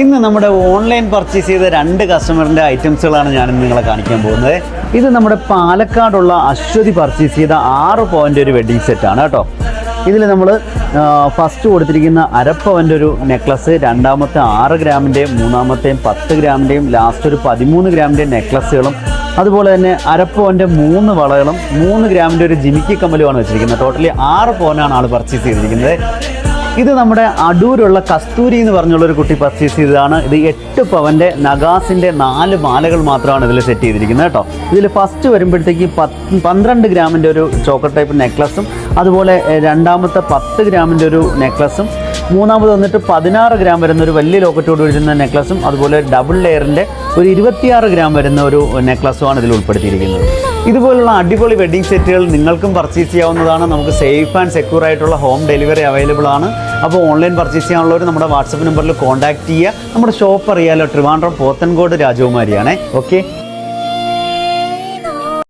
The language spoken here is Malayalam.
ഇന്ന് നമ്മുടെ ഓൺലൈൻ പർച്ചേസ് ചെയ്ത 2 കസ്റ്റമറിൻ്റെ ഐറ്റംസുകളാണ് ഞാൻ നിങ്ങളെ കാണിക്കാൻ പോകുന്നത്. ഇത് നമ്മുടെ പാലക്കാടുള്ള അശ്വതി പർച്ചേസ് ചെയ്ത 6 പവൻ്റെ ഒരു വെഡ്ഡിങ് സെറ്റാണ് കേട്ടോ. ഇതിൽ നമ്മൾ ഫസ്റ്റ് കൊടുത്തിരിക്കുന്ന അരപ്പവൻ്റെ ഒരു നെക്ലസ്, രണ്ടാമത്തെ 6 ഗ്രാമിൻ്റെയും മൂന്നാമത്തെയും 10 ഗ്രാമിൻ്റെയും ലാസ്റ്റ് ഒരു 13 ഗ്രാമിൻ്റെയും നെക്ലസുകളും, അതുപോലെ തന്നെ അരപ്പവൻ്റെ 3 വളകളും 3 ഗ്രാമിൻ്റെ ഒരു ജിമിക്കി കമ്മലുമാണ് വെച്ചിരിക്കുന്നത്. ടോട്ടലി 6 പവനാണ് ആൾ പർച്ചേസ് ചെയ്തിരിക്കുന്നത്. ഇത് നമ്മുടെ അടൂരുള്ള കസ്തൂരി എന്ന് പറഞ്ഞുള്ളൊരു കുട്ടി പർച്ചേസ് ചെയ്തതാണ്. ഇത് 8 പവൻ്റെ നഗാസിൻ്റെ 4 മാലകൾ മാത്രമാണ് ഇതിൽ സെറ്റ് ചെയ്തിരിക്കുന്നത് കേട്ടോ. ഇതിൽ ഫസ്റ്റ് വരുമ്പോഴത്തേക്ക് 12 ഗ്രാമിൻ്റെ ഒരു ചോക്കർ ടൈപ്പ് നെക്ലസും, അതുപോലെ രണ്ടാമത്തെ 10 ഗ്രാമിൻ്റെ ഒരു നെക്ലസും, മൂന്നാമത് വന്നിട്ട് 16 ഗ്രാം വരുന്ന ഒരു വലിയ ലോക്കറ്റോട് വരുന്ന നെക്ലസും, അതുപോലെ ഡബിൾ ലെയറിൻ്റെ ഒരു 26 ഗ്രാം വരുന്ന ഒരു നെക്ലസുമാണ് ഇതിൽ ഉൾപ്പെടുത്തിയിരിക്കുന്നത്. ഇതുപോലുള്ള അടിപൊളി വെഡ്ഡിംഗ് സെറ്റുകൾ നിങ്ങൾക്കും പർച്ചേസ് ചെയ്യാവുന്നതാണ്. നമുക്ക് സേഫ് ആൻഡ് സെക്യൂർ ആയിട്ടുള്ള ഹോം ഡെലിവറി അവൈലബിൾ ആണ്. അപ്പോൾ ഓൺലൈൻ പർച്ചേസ് ചെയ്യാനുള്ളവർ നമ്മുടെ വാട്സപ്പ് നമ്പറിൽ കോൺടാക്റ്റ് ചെയ്യുക. നമ്മുടെ ഷോപ്പ് അറിയാലോ, ട്രിവാൻഡ്രം പോത്തൻകോട് രാജകുമാരിയാണേ. ഓക്കെ.